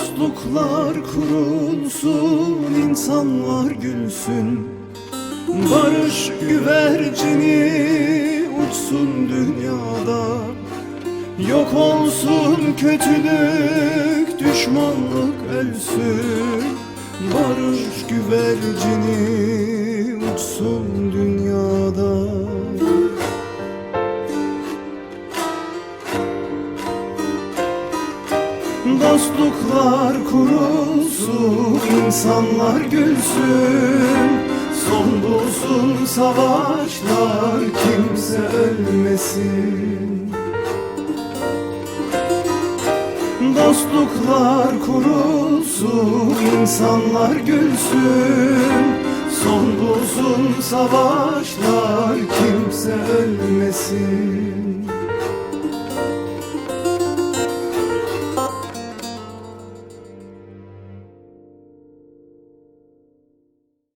Dostluklar kurulsun, insanlar gülsün, barış güvercini uçsun dünyada. Yok olsun kötülük, düşmanlık ölsün, barış güvercini uçsun dünyada. Dostluklar kurulsun, insanlar gülsün, son bulsun savaşlar, kimse ölmesin. Dostluklar kurulsun, insanlar gülsün, son bulsun savaşlar, kimse ölmesin.